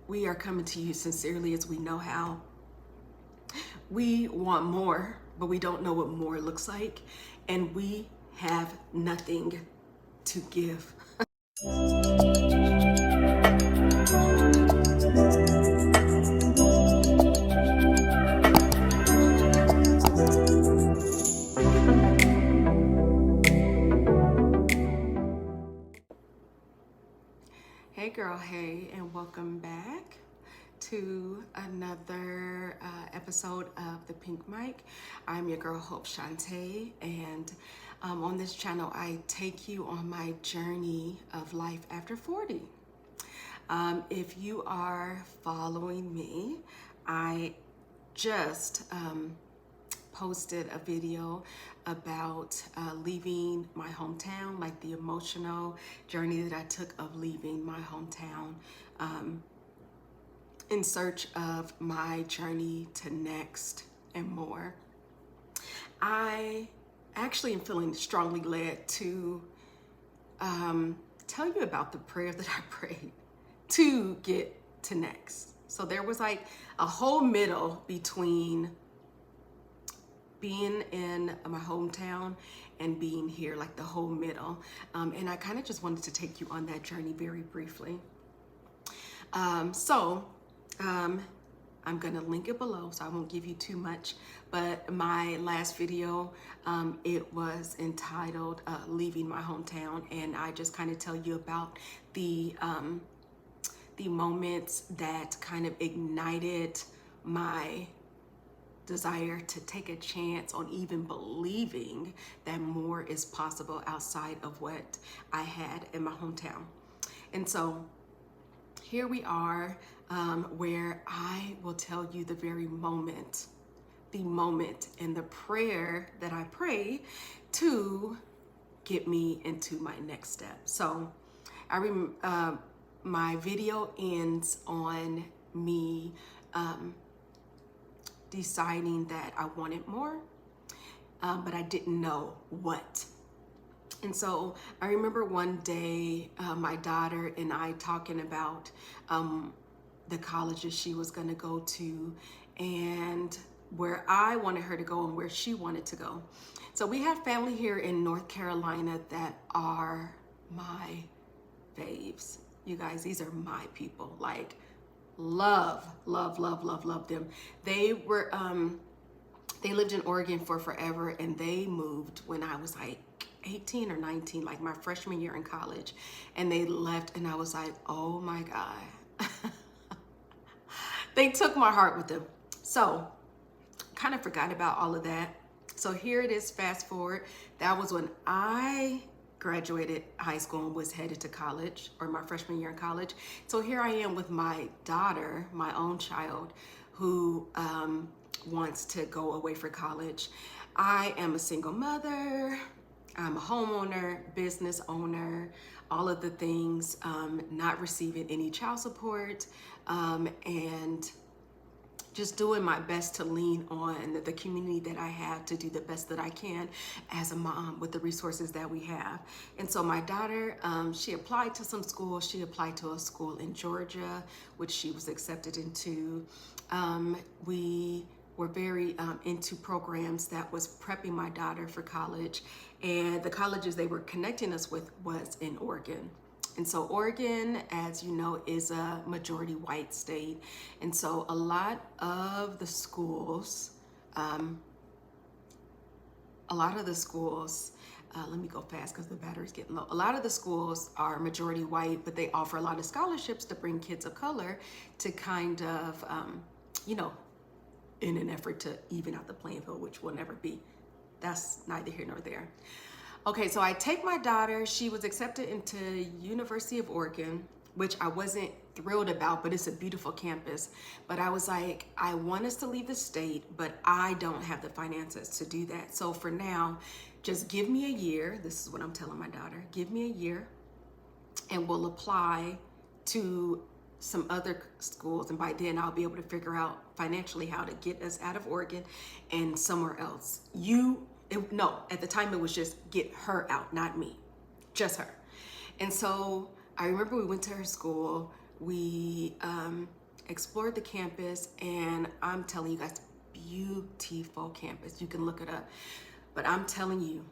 We are coming to you sincerely as we know how. We want more, but we don't know what more looks like, and we have nothing to give. Hey girl, hey, and welcome back to another episode of the Pink Mic. I'm your girl Hope Shantae, and on this channel I take you on my journey of life after 40. If you are following me, I just posted a video about leaving my hometown, like the emotional journey that I took of leaving my hometown in search of my journey to next and more. I actually am feeling strongly led to tell you about the prayer that I prayed to get to next. So there was like a whole middle between being in my hometown and being here, like the whole middle. And I kind of just wanted to take you on that journey very briefly. I'm gonna link it below, so I won't give you too much, but my last video, it was entitled Leaving My Hometown, and I just kind of tell you about the moments that kind of ignited my desire to take a chance on even believing that more is possible outside of what I had in my hometown. And so here we are, where I will tell you the very moment, and the prayer that I pray to get me into my next step. So my video ends on me deciding that I wanted more, but I didn't know what. And so I remember one day my daughter and I talking about the colleges she was going to go to and where I wanted her to go and where she wanted to go. So we have family here in North Carolina that are my faves. You guys, these are my people. Like, love them. They were they lived in Oregon for forever, and they moved when I was like 18 or 19, like my freshman year in college, and they left, and I was like, oh my God. They took my heart with them. So kind of forgot about all of that. So here it is, fast forward. That was when I graduated high school and was headed to college, or my freshman year in college. So here I am with my daughter, my own child, who wants to go away for college. I am a single mother. I'm a homeowner, business owner, all of the things, not receiving any child support, and just doing my best to lean on the community that I have to do the best that I can as a mom with the resources that we have. And so my daughter, she applied to some schools. She applied to a school in Georgia, which she was accepted into. We were very into programs that was prepping my daughter for college. And the colleges they were connecting us with was in Oregon. And so Oregon, as you know, is a majority white state. And so a lot of the schools, let me go fast because the battery's getting low. A lot of the schools are majority white, but they offer a lot of scholarships to bring kids of color to kind of, in an effort to even out the playing field, which will never be. That's neither here nor there. Okay, so I take my daughter. She was accepted into University of Oregon, which I wasn't thrilled about, but it's a beautiful campus. But I was like, I want us to leave the state, but I don't have the finances to do that. So for now, just give me a year. This is what I'm telling my daughter. Give me a year and we'll apply to some other schools. And by then I'll be able to figure out financially how to get us out of Oregon and somewhere else. No, at the time it was just get her out, not me, just her. And so I remember we went to her school. We we explored the campus, and I'm telling you guys, beautiful campus. You can look it up. But I'm telling you,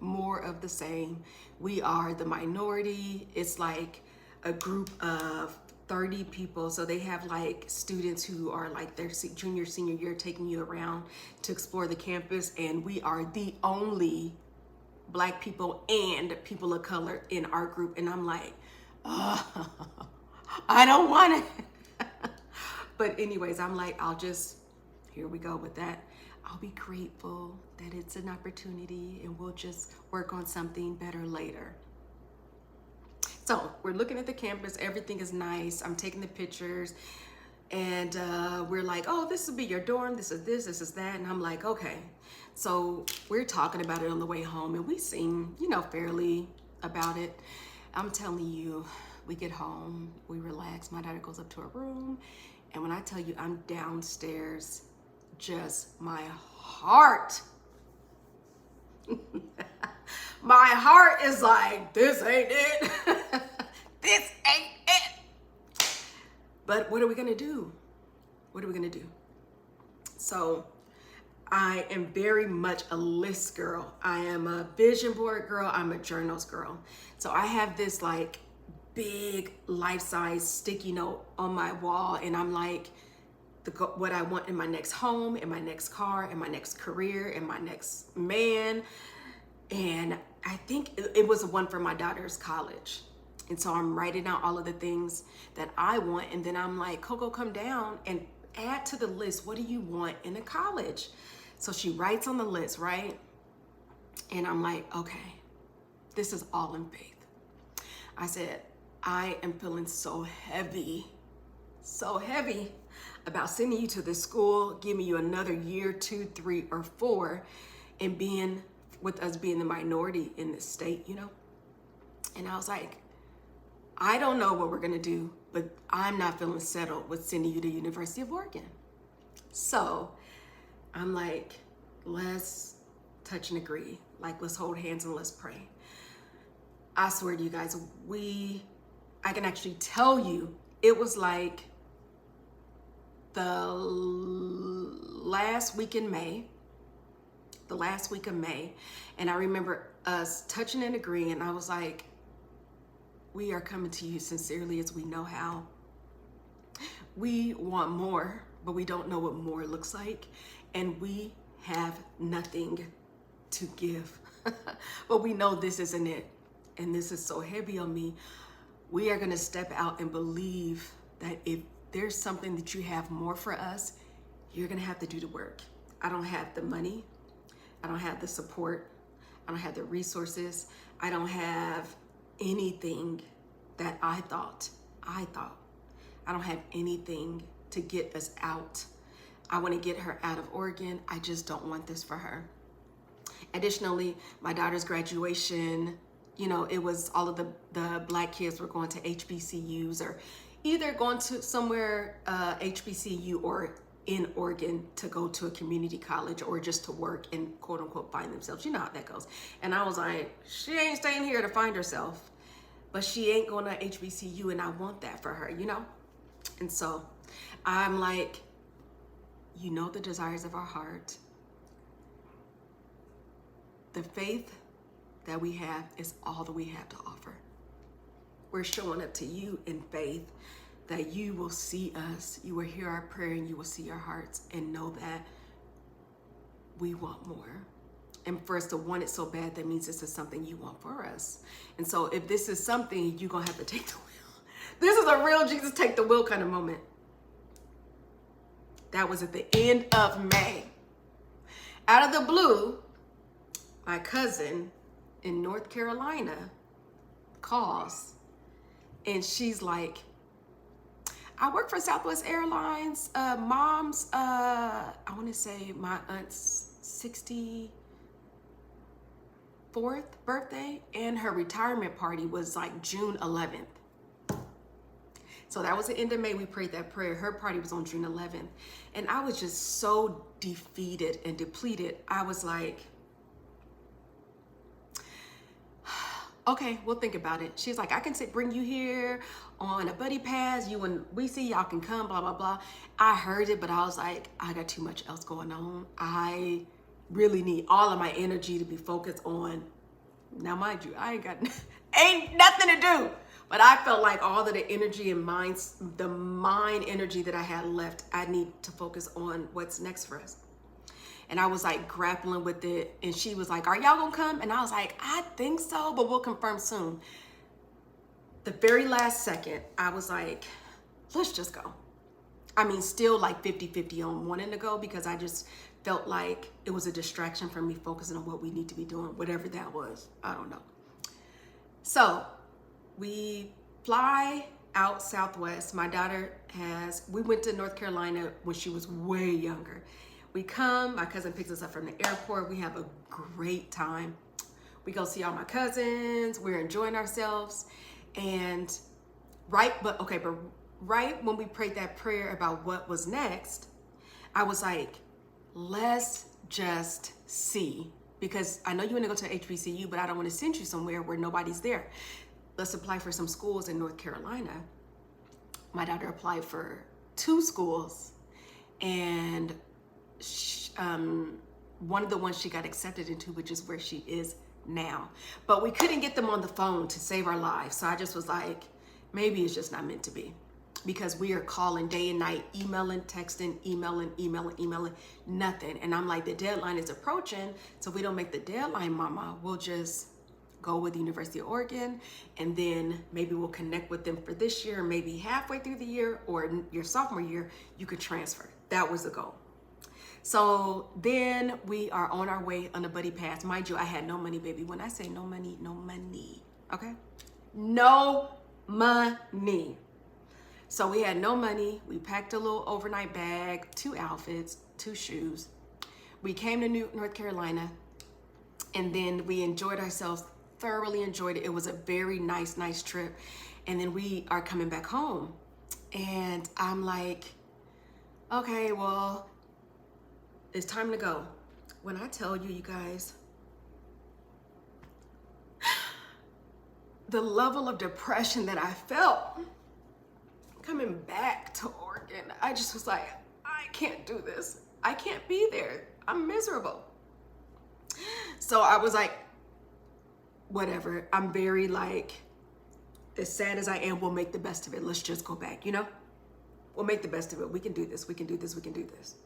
more of the same. We are the minority. It's like a group of 30 people. So they have like students who are like their junior, senior year taking you around to explore the campus. And we are the only Black people and people of color in our group. And I'm like, oh, I don't want it. But anyways, I'm like, here we go with that. I'll be grateful that it's an opportunity, and we'll just work on something better later. So we're looking at the campus. Everything is nice. I'm taking the pictures, and we're like, oh, this will be your dorm. This is that. And I'm like, okay. So we're talking about it on the way home, and we seem, fairly about it. I'm telling you, we get home, we relax. My daughter goes up to her room, and when I tell you I'm downstairs, just my heart is like, this ain't it. This ain't it. But what are we gonna do? So I am very much a list girl. I am a vision board girl. I'm a journals girl. So I have this like big life-size sticky note on my wall, and I'm like, what I want in my next home, in my next car, in my next career, in my next man. And I think it was one for my daughter's college. And so I'm writing out all of the things that I want. And then I'm like, Coco, come down and add to the list. What do you want in a college? So she writes on the list, right? And I'm like, okay, this is all in faith. I said, I am feeling so heavy about sending you to this school, giving you another year, 2, 3, or 4, and being with us being the minority in this state, And I was like, I don't know what we're gonna do, but I'm not feeling settled with sending you to University of Oregon. So I'm like, let's touch and agree. Like, let's hold hands and let's pray. I swear to you guys, I can actually tell you, it was like the last week of May, and I remember us touching and agreeing, and I was like, we are coming to you sincerely as we know how. We want more, but we don't know what more looks like, and we have nothing to give. But we know this isn't it, and this is so heavy on me. We are gonna step out and believe that if there's something that you have more for us, you're gonna have to do the work. I don't have the money. I don't have the support. I don't have the resources. I don't have anything that I thought. I don't have anything to get us out. I want to get her out of Oregon. I just don't want this for her. Additionally, my daughter's graduation, it was all of the Black kids were going to HBCUs, or either going to somewhere HBCU or in Oregon to go to a community college, or just to work and quote unquote find themselves. You know how that goes. And I was like, she ain't staying here to find herself, but she ain't going to HBCU, and I want that for her, And so I'm like, the desires of our heart. The faith that we have is all that we have to offer. We're showing up to you in faith that you will see us, you will hear our prayer, and you will see our hearts, and know that we want more. And for us to want it so bad, that means this is something you want for us. And so if this is something, you're gonna have to take the wheel. This is a real Jesus take the wheel kind of moment. That was at the end of May. Out of the blue, my cousin in North Carolina calls, and she's like, I work for Southwest Airlines. Mom's, I want to say my aunt's 64th birthday, and her retirement party was like June 11th. So that was the end of May. We prayed that prayer. Her party was on June 11th. And I was just so defeated and depleted. I was like, okay, we'll think about it. She's like, I can bring you here on a buddy pass. You and we see y'all can come, blah, blah, blah. I heard it, but I was like, I got too much else going on. I really need all of my energy to be focused on. Now, mind you, I ain't nothing to do. But I felt like all of the energy and the mind energy that I had left, I need to focus on what's next for us. And I was like grappling with it. And she was like, are y'all gonna come? And I was like, I think so, but we'll confirm soon. The very last second, I was like, let's just go. I mean, still like 50-50 on wanting to go, because I just felt like it was a distraction from me focusing on what we need to be doing, whatever that was. I don't know. So we fly out Southwest. My daughter we went to North Carolina when she was way younger. We come, my cousin picks us up from the airport. We have a great time. We go see all my cousins. We're enjoying ourselves. And right when we prayed that prayer about what was next, I was like, let's just see. Because I know you want to go to HBCU, but I don't want to send you somewhere where nobody's there. Let's apply for some schools in North Carolina. My daughter applied for 2 schools, and one of the ones she got accepted into, which is where she is now. But we couldn't get them on the phone to save our lives. So I just was like, maybe it's just not meant to be, because we are calling day and night, emailing, texting, emailing, nothing. And I'm like, the deadline is approaching. So if we don't make the deadline, mama, we'll just go with the University of Oregon, and then maybe we'll connect with them for this year, maybe halfway through the year or your sophomore year, you could transfer. That was the goal. So then we are on our way on a buddy pass. Mind you, I had no money, baby. When I say no money, no money, okay? No money. So we had no money. We packed a little overnight bag, 2 outfits, 2 shoes. We came to North Carolina, and then we enjoyed ourselves, thoroughly enjoyed it. It was a very nice trip. And then we are coming back home. And I'm like, okay, well, it's time to go. When I tell you, you guys, the level of depression that I felt coming back to Oregon, I just was like, I can't do this. I can't be there. I'm miserable. So I was like, whatever. I'm very like, as sad as I am, we'll make the best of it. Let's just go back, you know? We'll make the best of it. We can do this. We can do this. We can do this.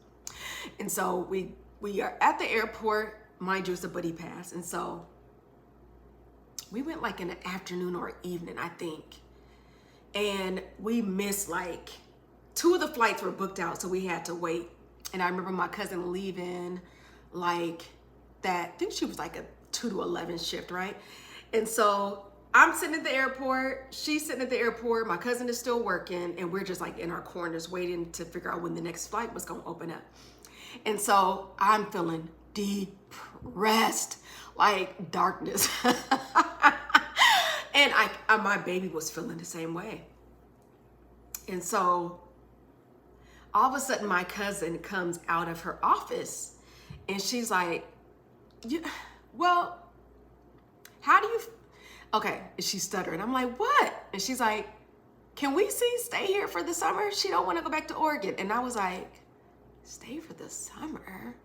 And so we are at the airport. Mind you, it's a buddy pass. And so we went like in the afternoon or evening, I think. And we missed like 2 of the flights were booked out, so we had to wait. And I remember my cousin leaving like that, I think she was like a 2 to 11 shift, right? And so I'm sitting at the airport, she's sitting at the airport, my cousin is still working, and we're just like in our corners waiting to figure out when the next flight was gonna open up. And so I'm feeling depressed, like darkness. And my baby was feeling the same way. And so all of a sudden my cousin comes out of her office and she's like, well, how do you, okay, and she's stuttering. I'm like, what? And she's like, can we stay here for the summer? She don't want to go back to Oregon. And I was like, stay for the summer?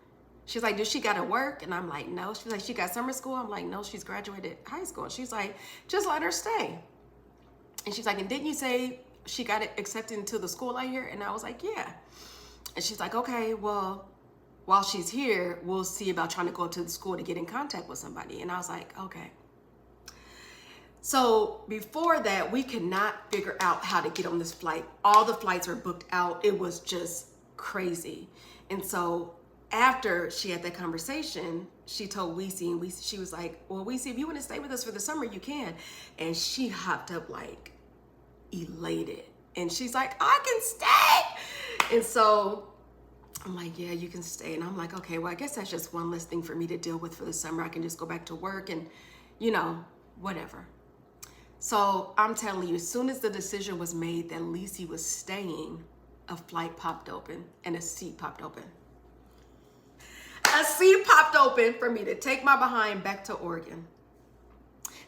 She's like, does she got to work? And I'm like, no. She's like, she got summer school? I'm like, no, she's graduated high school. And she's like, just let her stay. And she's like, and didn't you say she got accepted into the school out here? And I was like, yeah. And she's like, okay, well, while she's here, we'll see about trying to go to the school to get in contact with somebody. And I was like, okay. So before that, we could not figure out how to get on this flight. All the flights were booked out. It was just crazy. And so after she had that conversation, she told Weezy, and she was like, well, Weezy, if you want to stay with us for the summer, you can. And she hopped up like elated. And she's like, I can stay. And so I'm like, yeah, you can stay. And I'm like, okay, well, I guess that's just one less thing for me to deal with for the summer. I can just go back to work and, you know, whatever. So I'm telling you, as soon as the decision was made that Lisi was staying, a flight popped open and a seat popped open. A seat popped open for me to take my behind back to Oregon.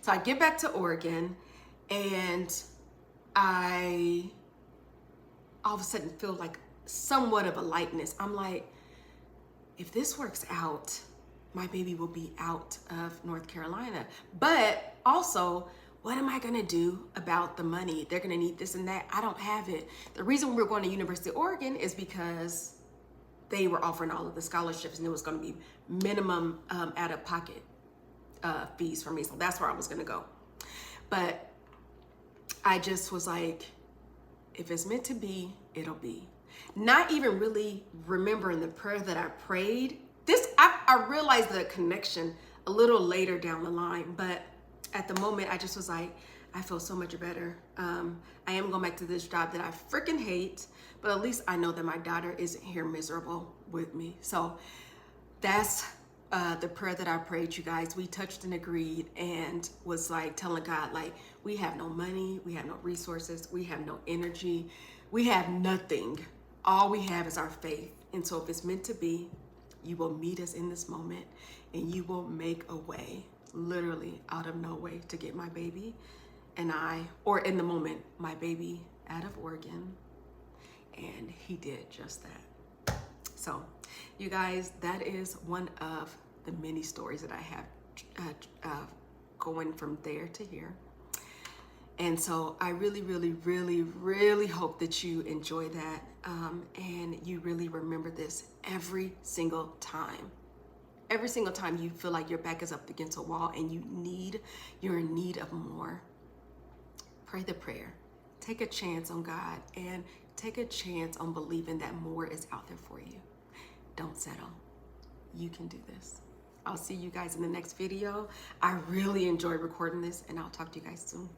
So I get back to Oregon, and I all of a sudden feel like somewhat of a lightness. I'm like, if this works out, my baby will be out of North Carolina. But also, what am I gonna do about the money? They're gonna need this and that. I don't have it. The reason we were going to University of Oregon is because they were offering all of the scholarships, and it was gonna be minimum out-of-pocket fees for me. So that's where I was gonna go. But I just was like, if it's meant to be, it'll be. Not even really remembering the prayer that I prayed. I realized the connection a little later down the line, but at the moment, I just was like, I feel so much better. I am going back to this job that I freaking hate, but at least I know that my daughter isn't here miserable with me. So that's the prayer that I prayed, you guys. We touched and agreed, and was like telling God, like, we have no money, we have no resources, we have no energy, we have nothing. All we have is our faith. And so if it's meant to be, you will meet us in this moment, and you will make a way, literally out of no way, to get my baby and or in the moment, my baby out of Oregon. And he did just that. So you guys, that is one of the many stories that I have going from there to here. And so I really, really, really, really hope that you enjoy that, and you really remember this every single time. Every single time you feel like your back is up against a wall and you're in need of more, pray the prayer. Take a chance on God, and take a chance on believing that more is out there for you. Don't settle. You can do this. I'll see you guys in the next video. I really enjoyed recording this, and I'll talk to you guys soon.